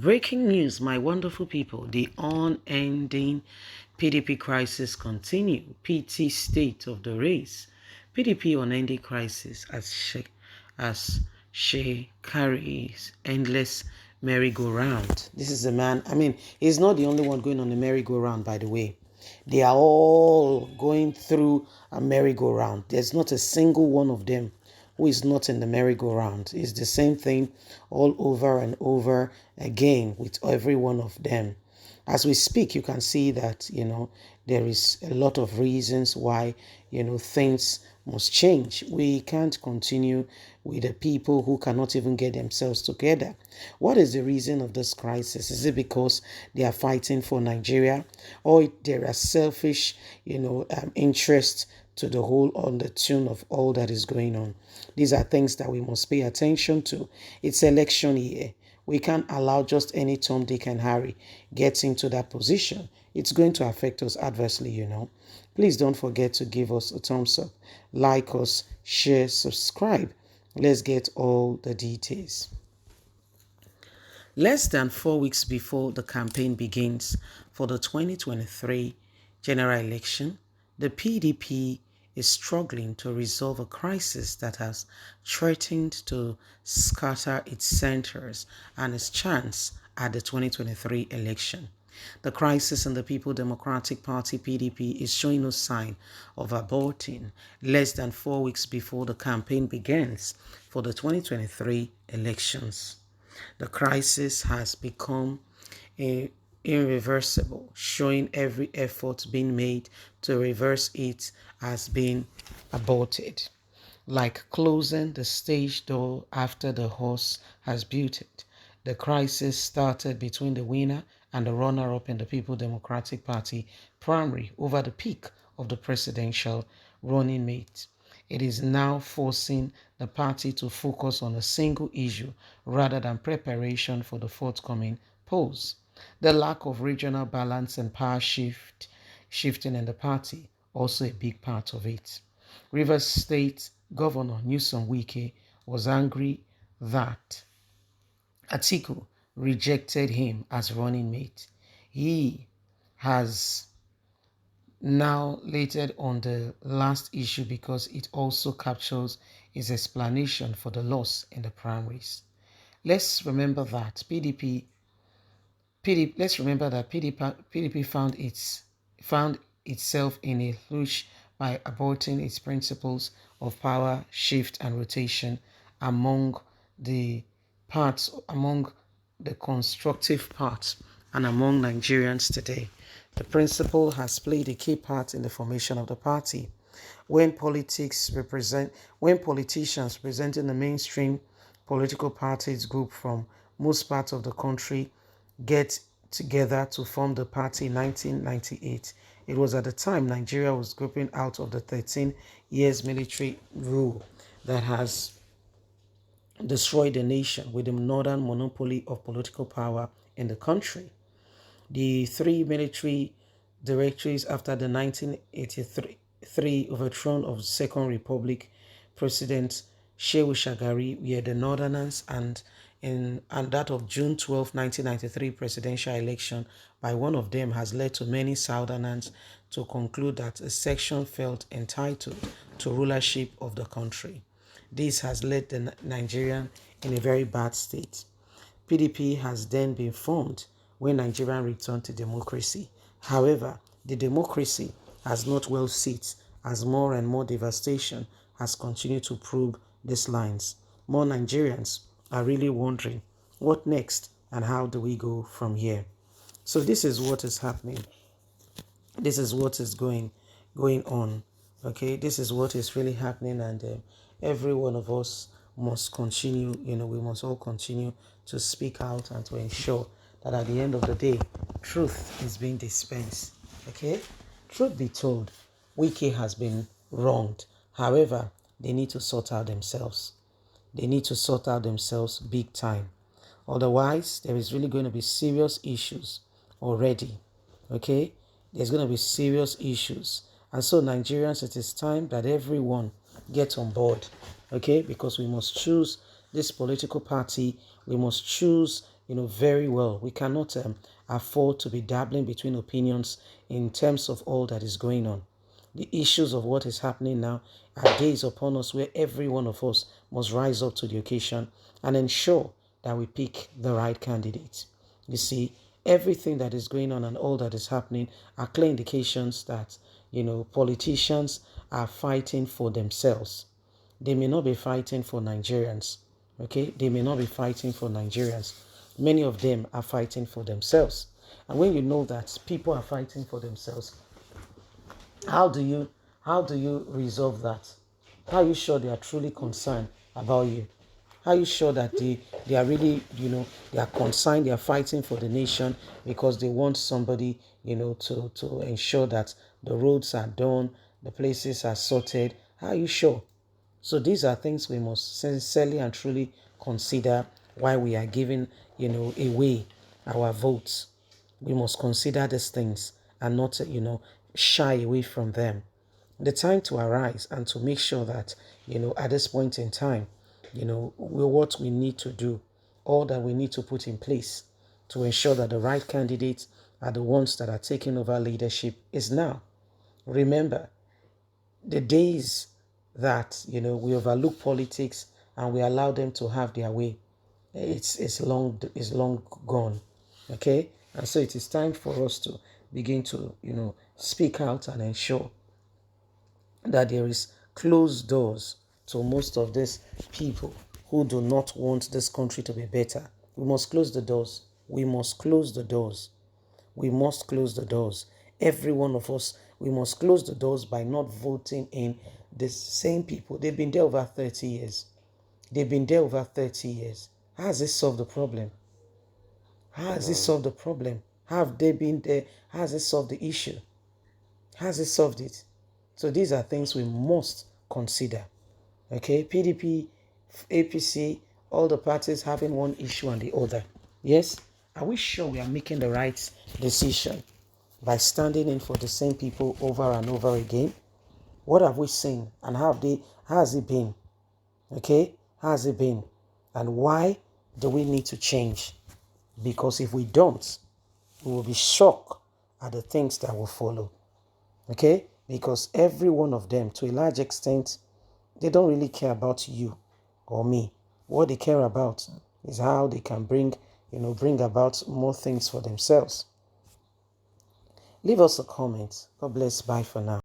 Breaking news, my wonderful people. The unending PDP crisis continue. PT state of the race. PDP unending crisis as she carries endless merry-go-round. This is a man, he's not the only one going on the merry-go-round, by the way. They are all going through a merry-go-round. There's not a single one of them who is not in the merry-go-round. It's the same thing all over and over again with every one of them. As we speak, you can see that, there is a lot of reasons why, things must change. We can't continue with the people who cannot even get themselves together. What is the reason of this crisis? Is it because they are fighting for Nigeria, or there are selfish, interests to the whole on the tune of all that is going on? These are things that we must pay attention to. It's election year. We can't allow just any Tom, Dick, and Harry get into that position. It's going to affect us adversely, Please don't forget to give us a thumbs up, like us, share, subscribe. Let's get all the details. Less than 4 weeks before the campaign begins for the 2023 general election, the PDP is struggling to resolve a crisis that has threatened to scatter its centers and its chance at the 2023 election. The crisis in the People Democratic Party PDP is showing no sign of abating less than 4 weeks before the campaign begins for the 2023 elections. The crisis has become irreversible, showing every effort being made to reverse it has been aborted. Like closing the stage door after the horse has bolted, the crisis started between the winner and the runner-up in the People Democratic Party primary over the peak of the presidential running mate. It is now forcing the party to focus on a single issue rather than preparation for the forthcoming polls. The lack of regional balance and power shifting in the party, also a big part of it. Rivers State Governor Nyesom Wike was angry that Atiku rejected him as running mate. He has now later on the last issue because it also captures his explanation for the loss in the primaries. Let's remember that PDP found itself in a huge by aborting its principles of power, shift, and rotation among the constructive parts, and among Nigerians today. The principle has played a key part in the formation of the party. When politicians representing the mainstream political parties group from most parts of the country get together to form the party in 1998, it was at the time Nigeria was grouping out of the 13 years military rule that has destroyed the nation with the northern monopoly of political power in the country. The three military directories after the 1983 overthrow of the Second Republic President Shekarau were the Northerners, and that of June 12, 1993 presidential election by one of them has led to many Southerners to conclude that a section felt entitled to rulership of the country. This has led the Nigerian in a very bad state. PDP has then been formed when Nigeria returned to democracy. However, the democracy has not well sit as more and more devastation has continued to probe these lines. More Nigerians are really wondering what next and how do we go from here. So this is what is happening. This is what is going on. Okay, this is what is really happening, and every one of us must continue, we must all continue to speak out and to ensure that at the end of the day, truth is being dispensed. Okay? Truth be told, Wike has been wronged. However, they need to sort out themselves. They need to sort out themselves big time. Otherwise, there is really going to be serious issues already. Okay? There's going to be serious issues. And so, Nigerians, it is time that everyone gets on board. Okay? Because we must choose this political party. We must choose very well. We cannot afford to be dabbling between opinions in terms of all that is going on. The issues of what is happening now are days upon us where every one of us must rise up to the occasion and ensure that we pick the right candidate. You see, everything that is going on and all that is happening are clear indications that, politicians are fighting for themselves. They may not be fighting for Nigerians. Okay? They may not be fighting for Nigerians. Many of them are fighting for themselves. And when you know that people are fighting for themselves, how do you resolve that? How are you sure they are truly concerned about you? How are you sure that they are really, they are concerned, they are fighting for the nation because they want somebody, to ensure that the roads are done, the places are sorted? How are you sure? So these are things we must sincerely and truly consider why we are giving, away our votes. We must consider these things and not, shy away from them. The time to arise and to make sure that, at this point in time, what we need to do, all that we need to put in place to ensure that the right candidates are the ones that are taking over leadership is now. Remember, the days that, we overlook politics and we allow them to have their way, it's long gone. Okay? And so it is time for us to begin to, speak out and ensure that there is closed doors to most of these people who do not want this country to be better. We must close the doors. We must close the doors. We must close the doors. Every one of us, we must close the doors by not voting in the same people. They've been there over 30 years. They've been there over 30 years. How has this solved the problem? How has this solved the problem? How have they been there? How has it solved the issue? How has it solved it? So these are things we must consider. Okay, PDP, APC, all the parties having one issue and the other. Yes, are we sure we are making the right decision by standing in for the same people over and over again? What have we seen and how has it been? Okay, how has it been? And why do we need to change? Because if we don't, we will be shocked at the things that will follow. Okay? Because every one of them, to a large extent, they don't really care about you or me. What they care about is how they can bring about more things for themselves. Leave us a comment. God bless. Bye for now.